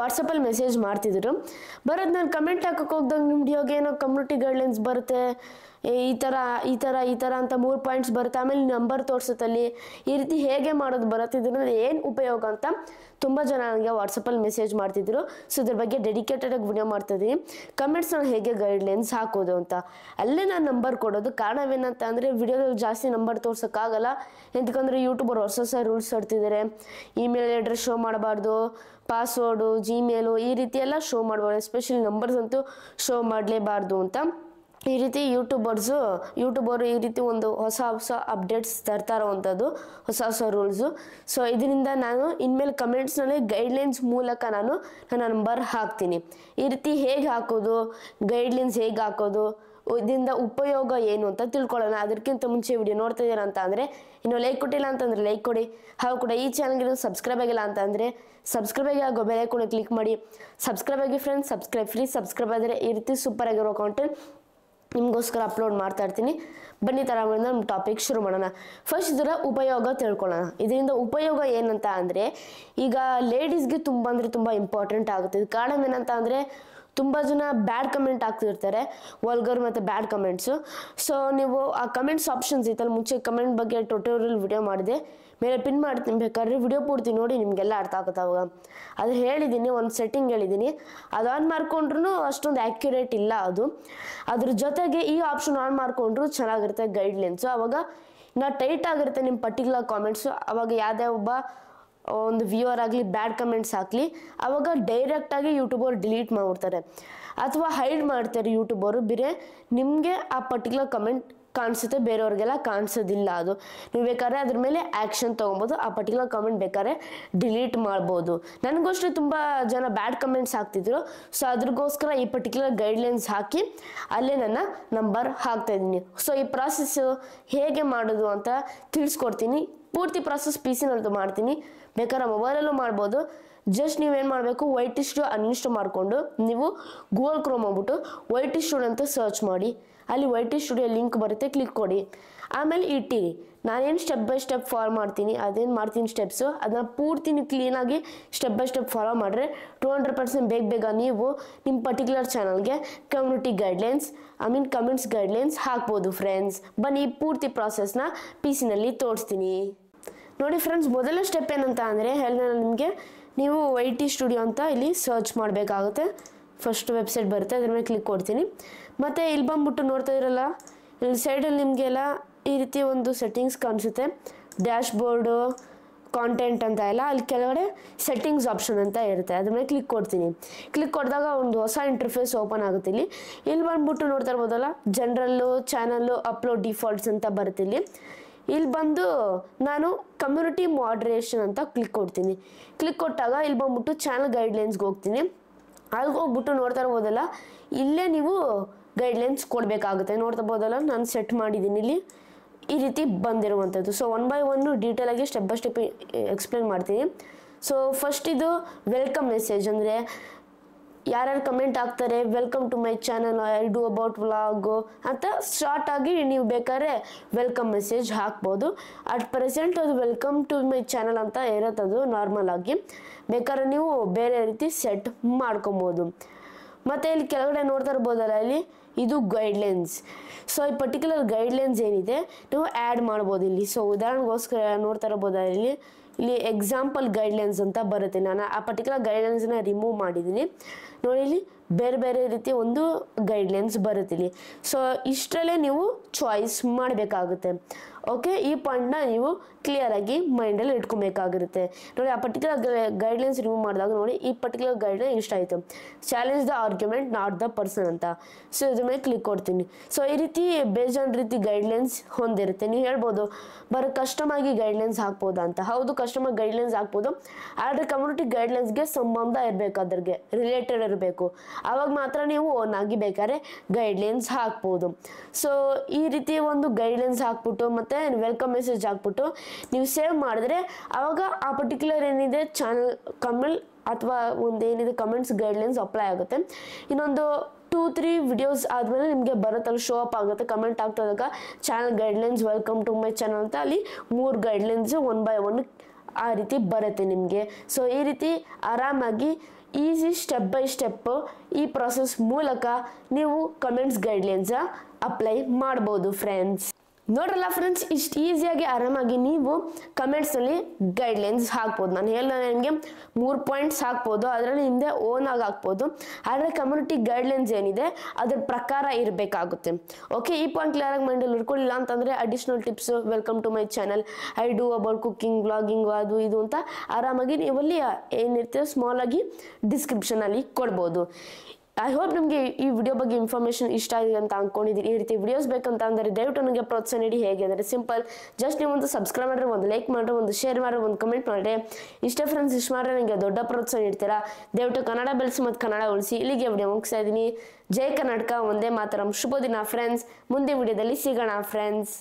ವಾಟ್ಸಪ್ಪಲ್ಲಿ ಮೆಸೇಜ್ ಮಾಡ್ತಿದ್ರು. ಬರೋದು ನಾನು ಕಮೆಂಟ್ ಹಾಕಕ್ಕೆ ಹೋಗ್ದಾಗ ನಿಮ್ಮ ವಿಡಿಯೋಗೆ ಏನೋ ಕಮ್ಯುನಿಟಿ ಗೈಡ್ಲೈನ್ಸ್ ಬರುತ್ತೆ, ಈ ಥರ ಅಂತ 3 ಪಾಯಿಂಟ್ಸ್ ಬರುತ್ತೆ, ಆಮೇಲೆ ನಂಬರ್ ತೋರಿಸುತ್ತಲ್ಲಿ, ಈ ರೀತಿ ಹೇಗೆ ಮಾಡೋದು ಬರುತ್ತಿದ್ರು ಏನು ಉಪಯೋಗ ಅಂತ ತುಂಬ ಜನ ನನಗೆ ವಾಟ್ಸಪ್ಪಲ್ಲಿ ಮೆಸೇಜ್ ಮಾಡ್ತಿದ್ರು. ಸೊ ಇದ್ರ ಬಗ್ಗೆ ಡೆಡಿಕೇಟೆಡಾಗಿ ವಿಡಿಯೋ ಮಾಡ್ತಾಯಿದ್ದೀನಿ, ಕಮೆಂಟ್ಸ್ನಲ್ಲಿ ಹೇಗೆ ಗೈಡ್ಲೈನ್ಸ್ ಹಾಕೋದು ಅಂತ. ಅಲ್ಲೇ ನಾನು ನಂಬರ್ ಕೊಡೋದು ಕಾರಣವೇನಂತ ಅಂದರೆ ವಿಡಿಯೋದಲ್ಲಿ ಜಾಸ್ತಿ ನಂಬರ್ ತೋರ್ಸೋಕ್ಕಾಗಲ್ಲ, ಎಂತಕ್ಕಂದರೆ ಯೂಟ್ಯೂಬರ್ ಹೊಸ ರೂಲ್ಸ್ ತರ್ತಿದ್ದಾರೆ. ಇಮೇಲ್ ಅಡ್ರೆಸ್ ಶೋ ಮಾಡಬಾರ್ದು, ಪಾಸ್ವರ್ಡು, ಜಿಮೇಲು ಈ ರೀತಿ ಎಲ್ಲ ಶೋ ಮಾಡಬಾರ್ದು, ಎಸ್ಪೆಷಲಿ ನಂಬರ್ಸ್ ಅಂತೂ ಶೋ ಮಾಡಲೇಬಾರ್ದು ಅಂತ. ಈ ರೀತಿ ಯೂಟ್ಯೂಬರು ಈ ರೀತಿ ಒಂದು ಹೊಸ ಅಪ್ಡೇಟ್ಸ್ ತರ್ತಾ ಇರೋವಂಥದ್ದು, ಹೊಸ ರೂಲ್ಸು. ಸೊ ಇದರಿಂದ ನಾನು ಇನ್ಮೇಲೆ ಕಮೆಂಟ್ಸ್ನಲ್ಲಿ ಗೈಡ್ಲೈನ್ಸ್ ಮೂಲಕ ನಾನು ನನ್ನ ನಂಬರ್ ಹಾಕ್ತೀನಿ. ಈ ರೀತಿ ಹೇಗೆ ಹಾಕೋದು, ಗೈಡ್ಲೈನ್ಸ್ ಹೇಗೆ ಹಾಕೋದು, ಇದರಿಂದ ಉಪಯೋಗ ಏನು ಅಂತ ತಿಳ್ಕೊಳ್ಳೋಣ. ಅದಕ್ಕಿಂತ ಮುಂಚೆ ವಿಡಿಯೋ ನೋಡ್ತಾ ಇದ್ದೀರಾ ಅಂತ ಅಂದರೆ ಇನ್ನೂ ಲೈಕ್ ಕೊಟ್ಟಿಲ್ಲ ಅಂತಂದರೆ ಲೈಕ್ ಕೊಡಿ. ಹಾಗೂ ಕೂಡ ಈ ಚಾನಲ್ಗೆ ಸಬ್ಸ್ಕ್ರೈಬ್ ಆಗಿಲ್ಲ ಅಂತ ಅಂದರೆ ಸಬ್ಸ್ಕ್ರೈಬ್ ಆಗಿ ಆಗೋ ಬೆಲ್ ಐಕಾನ್ ಕ್ಲಿಕ್ ಮಾಡಿ. ಸಬ್ಸ್ಕ್ರೈಬ್ ಆಗಿ ಫ್ರೆಂಡ್ಸ್, ಸಬ್ಸ್ಕ್ರೈಬ್ ಆದರೆ ಈ ರೀತಿ ಸೂಪರ್ ಆಗಿರೋ ಕಾಂಟೆಂಟ್ ನಿಮಗೋಸ್ಕರ ಅಪ್ಲೋಡ್ ಮಾಡ್ತಾ ಇರ್ತೀನಿ. ಬನ್ನಿ ತರಗಳಿಂದ ನಮ್ಮ ಟಾಪಿಕ್ ಶುರು ಮಾಡೋಣ. ಫಸ್ಟ್ ಇದರ ಉಪಯೋಗ ತಿಳ್ಕೊಳ್ಳೋಣ. ಇದರಿಂದ ಉಪಯೋಗ ಏನಂತ ಅಂದರೆ ಈಗ ಲೇಡೀಸ್ಗೆ ತುಂಬ ಅಂದರೆ ತುಂಬ ಇಂಪಾರ್ಟೆಂಟ್ ಆಗುತ್ತೆ. ಇದು ಕಾರಣ ಏನಂತ ಅಂದರೆ ತುಂಬ ಜನ ಬ್ಯಾಡ್ ಕಮೆಂಟ್ ಆಗ್ತಿರ್ತಾರೆ, ವಲ್ಗರ್ ಮತ್ತು ಬ್ಯಾಡ್ ಕಮೆಂಟ್ಸು. ಸೊ ನೀವು ಆ ಕಮೆಂಟ್ಸ್ ಆಪ್ಷನ್ಸ್ ಇತ್ತಲ್ಲ, ಮುಂಚೆ ಕಮೆಂಟ್ ಬಗ್ಗೆ ಟ್ಯುಟೋರಿಯಲ್ ವಿಡಿಯೋ ಮಾಡಿದೆ, ಮೇಲೆ ಪಿನ್ ಮಾಡ್ತೀನಿ, ಬೇಕಾದ್ರೆ ವಿಡಿಯೋ ಪೂರ್ತಿ ನೋಡಿ ನಿಮಗೆಲ್ಲ ಅರ್ಥ ಆಗುತ್ತೆ. ಅವಾಗ ಅದು ಹೇಳಿದ್ದೀನಿ, ಒಂದು ಸೆಟ್ಟಿಂಗ್ ಹೇಳಿದ್ದೀನಿ, ಅದು ಆನ್ ಮಾಡ್ಕೊಂಡ್ರೂ ಅಷ್ಟೊಂದು ಆ್ಯಕ್ಯುರೇಟ್ ಇಲ್ಲ ಅದು. ಅದ್ರ ಜೊತೆಗೆ ಈ ಆಪ್ಷನ್ ಆನ್ ಮಾಡಿಕೊಂಡ್ರು ಚೆನ್ನಾಗಿರುತ್ತೆ ಗೈಡ್ಲೈನ್ಸು. ಅವಾಗ ಇನ್ನು ಟೈಟ್ ಆಗಿರುತ್ತೆ ನಿಮ್ಮ ಪರ್ಟಿಕ್ಯುಲರ್ ಕಾಮೆಂಟ್ಸು. ಅವಾಗ ಯಾವುದೇ ಒಬ್ಬ ಒಂದು ವ್ಯೂವರ್ ಆಗಲಿ ಬ್ಯಾಡ್ ಕಮೆಂಟ್ಸ್ ಹಾಕಲಿ, ಅವಾಗ ಡೈರೆಕ್ಟಾಗಿ ಯೂಟ್ಯೂಬರ್ ಡಿಲೀಟ್ ಮಾಡಿಬಿಡ್ತಾರೆ ಅಥವಾ ಹೈಡ್ ಮಾಡ್ತಾರೆ ಯೂಟ್ಯೂಬರು. ಬೇರೆ ನಿಮಗೆ ಆ ಪರ್ಟಿಕ್ಯುಲರ್ ಕಮೆಂಟ್ ಕಾಣಿಸುತ್ತೆ, ಬೇರೆಯವ್ರಿಗೆಲ್ಲ ಕಾಣಿಸೋದಿಲ್ಲ. ಅದು ನೀವು ಬೇಕಾದ್ರೆ ಅದ್ರ ಮೇಲೆ ಆ್ಯಕ್ಷನ್ ತೊಗೊಬೋದು, ಆ ಪರ್ಟಿಕ್ಯುಲರ್ ಕಮೆಂಟ್ ಬೇಕಾದ್ರೆ ಡಿಲೀಟ್ ಮಾಡ್ಬೋದು. ನನಗೋಸ್ಕರ ತುಂಬ ಜನ ಬ್ಯಾಡ್ ಕಮೆಂಟ್ಸ್ ಹಾಕ್ತಿದ್ರು. ಸೊ ಅದ್ರಗೋಸ್ಕರ ಈ ಪರ್ಟಿಕ್ಯುಲರ್ ಗೈಡ್ಲೈನ್ಸ್ ಹಾಕಿ ಅಲ್ಲೇ ನನ್ನ ನಂಬರ್ ಹಾಕ್ತಾಯಿದ್ದೀನಿ. ಸೊ ಈ ಪ್ರಾಸೆಸ್ಸು ಹೇಗೆ ಮಾಡೋದು ಅಂತ ತಿಳಿಸ್ಕೊಡ್ತೀನಿ. ಪೂರ್ತಿ ಪ್ರಾಸೆಸ್ PC-ನಲ್ಲೂ ಮಾಡ್ತೀನಿ, ಬೇಕಾದ್ರೆ ಮೊಬೈಲಲ್ಲೂ ಮಾಡ್ಬೋದು. ಜಸ್ಟ್ ನೀವೇನು ಮಾಡಬೇಕು, YT Studio ಅನ್ಇನ್ಸ್ಟಾಲ್ ಮಾಡಿಕೊಂಡು ನೀವು ಗೂಗಲ್ ಕ್ರೋಮ್ ಹೋಗ್ಬಿಟ್ಟು YT Studio ಅಂತ ಸರ್ಚ್ ಮಾಡಿ. ಅಲ್ಲಿ YT Studio ಲಿಂಕ್ ಬರುತ್ತೆ, ಕ್ಲಿಕ್ ಕೊಡಿ. ಆಮೇಲೆ ಇಟ್ಟಿರಿ. ನಾನೇನು ಸ್ಟೆಪ್ ಬೈ ಸ್ಟೆಪ್ ಫಾಲೋ ಮಾಡ್ತೀನಿ, ಅದೇನು ಮಾಡ್ತೀನಿ ಸ್ಟೆಪ್ಸು, ಅದನ್ನ ಪೂರ್ತಿ ನೀವು ಕ್ಲೀನಾಗಿ ಸ್ಟೆಪ್ ಬೈ ಸ್ಟೆಪ್ ಫಾಲೋ ಮಾಡಿದ್ರೆ 200% ಬೇಗ ನೀವು ನಿಮ್ಮ ಪರ್ಟಿಕ್ಯುಲರ್ ಚಾನಲ್ಗೆ ಕಮ್ಯುನಿಟಿ ಗೈಡ್ಲೈನ್ಸ್ ಕಮೆಂಟ್ಸ್ ಗೈಡ್ಲೈನ್ಸ್ ಹಾಕ್ಬೋದು ಫ್ರೆಂಡ್ಸ್. ಬನ್ನಿ ಪೂರ್ತಿ ಪ್ರಾಸೆಸ್ನ PC-ನಲ್ಲಿ ತೋರಿಸ್ತೀನಿ ನೋಡಿ ಫ್ರೆಂಡ್ಸ್. ಮೊದಲ ಸ್ಟೆಪ್ ಏನಂತ ಅಂದರೆ ನಿಮಗೆ ನೀವು YT Studio ಅಂತ ಇಲ್ಲಿ ಸರ್ಚ್ ಮಾಡಬೇಕಾಗುತ್ತೆ. ಫಸ್ಟ್ ವೆಬ್ಸೈಟ್ ಬರುತ್ತೆ, ಅದ್ರ ಮೇಲೆ ಕ್ಲಿಕ್ ಕೊಡ್ತೀನಿ. ಮತ್ತು ಇಲ್ಲಿ ಬಂದ್ಬಿಟ್ಟು ನೋಡ್ತಾ ಇರಲ್ಲ, ಇಲ್ಲಿ ಸೈಡಲ್ಲಿ ನಿಮಗೆಲ್ಲ ಈ ರೀತಿ ಒಂದು ಸೆಟ್ಟಿಂಗ್ಸ್ ಕಾಣಿಸುತ್ತೆ, ಡ್ಯಾಶ್ ಬೋರ್ಡು, ಕಾಂಟೆಂಟ್ ಅಂತ ಎಲ್ಲ. ಅಲ್ಲಿ ಕೆಳಗಡೆ ಸೆಟ್ಟಿಂಗ್ಸ್ ಆಪ್ಷನ್ ಅಂತ ಇರುತ್ತೆ, ಅದ್ರ ಮೇಲೆ ಕ್ಲಿಕ್ ಕೊಡ್ತೀನಿ. ಕ್ಲಿಕ್ ಕೊಡಿದಾಗ ಒಂದು ಹೊಸ ಇಂಟರ್ಫೇಸ್ ಓಪನ್ ಆಗುತ್ತೆ. ಇಲ್ಲಿ ಬಂದ್ಬಿಟ್ಟು ನೋಡ್ತಾ ಇರ್ಬೋದಲ್ಲ, ಜನರಲ್ಲು, ಚಾನಲ್ಲು, ಅಪ್ಲೋಡ್ ಡಿಫಾಲ್ಟ್ಸ್ ಅಂತ ಬರುತ್ತೆ. ಇಲ್ಲಿ ಬಂದು ನಾನು ಕಮ್ಯುನಿಟಿ ಮಾಡ್ರೇಷನ್ ಅಂತ ಕ್ಲಿಕ್ ಕೊಡ್ತೀನಿ. ಕ್ಲಿಕ್ ಕೊಟ್ಟಾಗ ಇಲ್ಲಿ ಬಂದ್ಬಿಟ್ಟು ಚಾನಲ್ ಗೈಡ್ಲೈನ್ಸ್ಗೆ ಹೋಗ್ತೀನಿ. ಅಲ್ಲಿಗೆ ಹೋಗ್ಬಿಟ್ಟು ನೋಡ್ತಾ ಇರ್ಬೋದಲ್ಲ, ಇಲ್ಲೇ ನೀವು ಗೈಡ್ಲೈನ್ಸ್ ಕೊಡಬೇಕಾಗುತ್ತೆ. ನೋಡ್ತಾ ಇರ್ಬೋದಲ್ಲ, ನಾನು ಸೆಟ್ ಮಾಡಿದ್ದೀನಿ ಇಲ್ಲಿ ಈ ರೀತಿ ಬಂದಿರುವಂಥದ್ದು. ಸೊ 1 by 1 ಡೀಟೇಲಾಗಿ ಸ್ಟೆಪ್ ಬೈ ಸ್ಟೆಪ್ ಎಕ್ಸ್ಪ್ಲೇನ್ ಮಾಡ್ತೀನಿ. ಸೊ ಫಸ್ಟ್ ಇದು ವೆಲ್ಕಮ್ ಮೆಸೇಜ್, ಅಂದರೆ ಯಾರ್ಯಾರು ಕಮೆಂಟ್ ಹಾಕ್ತಾರೆ, welcome to my channel, I do about vlog ಅಂತ ಸ್ಟಾರ್ಟ್ ಆಗಿ ನೀವು ಬೇಕಾದ್ರೆ ವೆಲ್ಕಮ್ ಮೆಸೇಜ್ ಹಾಕ್ಬೋದು. ಅಟ್ ಪ್ರೆಸೆಂಟ್ ಅದು ವೆಲ್ಕಮ್ ಟು ಮೈ ಚಾನಲ್ ಅಂತ ಇರುತ್ತದು ನಾರ್ಮಲ್ ಆಗಿ. ಬೇಕಾದ್ರೆ ನೀವು ಬೇರೆ ರೀತಿ ಸೆಟ್ ಮಾಡ್ಕೊಬೋದು. ಮತ್ತು ಇಲ್ಲಿ ಕೆಳಗಡೆ ನೋಡ್ತಾ ಇರ್ಬೋದಲ್ಲ, ಇಲ್ಲಿ ಇದು ಗೈಡ್ಲೈನ್ಸ್. ಸೊ ಈ ಪರ್ಟಿಕ್ಯುಲರ್ ಗೈಡ್ಲೈನ್ಸ್ ಏನಿದೆ ನೀವು ಆ್ಯಡ್ ಮಾಡ್ಬೋದು ಇಲ್ಲಿ. ಸೊ ಉದಾಹರಣೆಗೋಸ್ಕರ ನೋಡ್ತಾ ಇರ್ಬೋದಲ್ಲ, ಇಲ್ಲಿ ಎಕ್ಸಾಂಪಲ್ ಗೈಡ್ಲೈನ್ಸ್ ಅಂತ ಬರುತ್ತೆ. ನಾನು ಆ ಪರ್ಟಿಕ್ಯುಲರ್ ಗೈಡ್ಲೈನ್ಸ್ನ ರಿಮೂವ್ ಮಾಡಿದ್ದೀನಿ ನೋಡಿ. ಇಲ್ಲಿ ಬೇರೆ ಬೇರೆ ರೀತಿ ಒಂದು ಗೈಡ್ಲೈನ್ಸ್ ಬರುತ್ತೆ ಇಲ್ಲಿ. ಸೊ ಇಷ್ಟರಲ್ಲೇ ನೀವು ಚಾಯ್ಸ್ ಮಾಡಬೇಕಾಗುತ್ತೆ. ಓಕೆ, ಈ ಪಾಯಿಂಟ್ನ ನೀವು ಕ್ಲಿಯರಾಗಿ ಮೈಂಡಲ್ಲಿ ಇಟ್ಕೊಬೇಕಾಗಿರುತ್ತೆ ನೋಡಿ. ಆ ಪರ್ಟಿಕ್ಯುಲರ್ ಗೈಡ್ಲೈನ್ಸ್ ರಿಮೂವ್ ಮಾಡಿದಾಗ ನೋಡಿ, ಈ ಪರ್ಟಿಕ್ಯುಲರ್ ಗೈಡ್ಲೈನ್ ಇಷ್ಟ ಆಯಿತು, challenge the argument not the person ಅಂತ. ಸೊ ಇದ್ರ ಮೇಲೆ ಕ್ಲಿಕ್ ಕೊಡ್ತೀನಿ. ಸೊ ಈ ರೀತಿ ಬೇಜಾನ್ ರೀತಿ ಗೈಡ್ಲೈನ್ಸ್ ಹೊಂದಿರುತ್ತೆ. ನೀವು ಹೇಳ್ಬೋದು ಬರೀ ಕಸ್ಟಮಾಗಿ ಗೈಡ್ಲೈನ್ಸ್ ಹಾಕ್ಬೋದಾ ಅಂತ. ಹೌದು, ಕಸ್ಟಮರ್ ಗೈಡ್ಲೈನ್ಸ್ ಹಾಕ್ಬೋದು, ಆದರೆ ಕಮ್ಯುನಿಟಿ ಗೈಡ್ಲೈನ್ಸ್ಗೆ ಸಂಬಂಧ ಇರಬೇಕು, ಅದ್ರಿಗೆ ರಿಲೇಟೆಡ್ ಇರಬೇಕು. ಆವಾಗ ಮಾತ್ರ ನೀವು ಓನ್ ಆಗಿ ಬೇಕಾದ್ರೆ ಗೈಡ್ಲೈನ್ಸ್ ಹಾಕ್ಬೋದು. ಸೊ ಈ ರೀತಿ ಒಂದು ಗೈಡ್ಲೈನ್ಸ್ ಹಾಕ್ಬಿಟ್ಟು ಮತ್ತು ವೆಲ್ಕಮ್ ಮೆಸೇಜ್ ಹಾಕ್ಬಿಟ್ಟು ನೀವು ಸೇವ್ ಮಾಡಿದ್ರೆ ಆವಾಗ ಆ ಪರ್ಟಿಕ್ಯುಲರ್ ಏನಿದೆ ಚಾನಲ್ ಅಥವಾ ಒಂದೇನಿದೆ ಕಮೆಂಟ್ಸ್ ಗೈಡ್ಲೈನ್ಸ್ ಅಪ್ಲೈ ಆಗುತ್ತೆ. ಇನ್ನೊಂದು 2-3 ವಿಡಿಯೋಸ್ ಆದಮೇಲೆ ನಿಮಗೆ ಬರುತ್ತಲ್ಲ, ಶೋ ಅಪ್ ಆಗುತ್ತೆ, ಕಮೆಂಟ್ ಆಗ್ತದಾಗ channel guidelines welcome to my channel ಅಂತ ಅಲ್ಲಿ 3 ಗೈಡ್ಲೈನ್ಸ್ 1 by 1 ಆ ರೀತಿ ಬರುತ್ತೆ ನಿಮಗೆ. ಸೊ ಈ ರೀತಿ ಆರಾಮಾಗಿ ಈಸಿ ಸ್ಟೆಪ್ ಬೈ ಸ್ಟೆಪ್ ಈ ಪ್ರಾಸೆಸ್ ಮೂಲಕ ನೀವು ಕಮೆಂಟ್ಸ್ ಗೈಡ್ಲೈನ್ಸ್ ಅಪ್ಲೈ ಮಾಡ್ಬೋದು ಫ್ರೆಂಡ್ಸ್. ನೋಡ್ರಲ್ಲ ಫ್ರೆಂಡ್ಸ್, ಇಷ್ಟು ಈಸಿಯಾಗಿ ಆರಾಮಾಗಿ ನೀವು ಕಮೆಂಟ್ಸ್ನಲ್ಲಿ ಗೈಡ್ಲೈನ್ಸ್ ಹಾಕ್ಬೋದು. ನಾನು ಹೇಳ ನಿಮಗೆ 3 ಪಾಯಿಂಟ್ಸ್ ಹಾಕ್ಬೋದು, ಅದರಲ್ಲಿ ನಿಮ್ಮದೇ ಓನ್ ಆಗಿ ಹಾಕ್ಬೋದು. ಆದರೆ ಕಮ್ಯುನಿಟಿ ಗೈಡ್ಲೈನ್ಸ್ ಏನಿದೆ ಅದ್ರ ಪ್ರಕಾರ ಇರಬೇಕಾಗುತ್ತೆ. ಓಕೆ, ಈ ಪಾಯಿಂಟ್ ಕ್ಲಿಯರಾಗಿ ಮೈಂಡಲ್ಲಿ ಇಟ್ಕೊಳ್ಳಿಲ್ಲ ಅಂತಂದರೆ additional tips welcome to my channel, I do about cooking, blogging, ಅದು ಇದು ಅಂತ ಆರಾಮಾಗಿ ನೀವಲ್ಲಿ ಏನಿರ್ತದೆ ಸ್ಮಾಲ್ ಆಗಿ ಡಿಸ್ಕ್ರಿಪ್ಷನಲ್ಲಿ ಕೊಡ್ಬೋದು. ಐ ಹೋಪ್ ನಿಮಗೆ ಈ ವಿಡಿಯೋ ಬಗ್ಗೆ ಇನ್ಫಾರ್ಮೇಷನ್ ಇಷ್ಟ ಆಗಿದೆ ಅಂತ ಅಂದ್ಕೊಂಡಿದ್ದೀನಿ. ಈ ರೀತಿ ವಿಡಿಯೋಸ್ ಬೇಕಂತ ಅಂದರೆ ದಯವಿಟ್ಟು ನನಗೆ ಪ್ರೋತ್ಸಾಹ ನೀಡಿ. ಹೇಗೆ ಅಂದರೆ ಸಿಂಪಲ್, ಜಸ್ಟ್ ನೀವು ಒಂದು ಸಬ್ಸ್ಕ್ರೈಬ್ ಮಾಡಿದ್ರೆ, ಒಂದು ಲೈಕ್ ಮಾಡಿದ್ರೆ, ಒಂದು ಶೇರ್ ಮಾಡಿದ್ರೆ, ಒಂದು ಕಮೆಂಟ್ ಮಾಡಿದ್ರೆ ಇಷ್ಟೇ ಫ್ರೆಂಡ್ಸ್. ಇಷ್ಟು ಮಾಡಿದ್ರೆ ನನಗೆ ದೊಡ್ಡ ಪ್ರೋತ್ಸಾಹ ನೀಡ್ತೀರಾ. ದಯವಿಟ್ಟು ಕನ್ನಡ ಬೆಳೆಸಿ ಮತ್ತು ಕನ್ನಡ ಉಳಿಸಿ. ಇಲ್ಲಿಗೆ ವಿಡಿಯೋ ಮುಗಿಸ್ತಾ ಇದ್ದೀನಿ. ಜೈ ಕರ್ನಾಟಕ, ಒಂದೇ ಮಾತರಂ. ಶುಭ ದಿನ ಫ್ರೆಂಡ್ಸ್. ಮುಂದೆ ವಿಡಿಯೋದಲ್ಲಿ ಸಿಗೋಣ ಫ್ರೆಂಡ್ಸ್.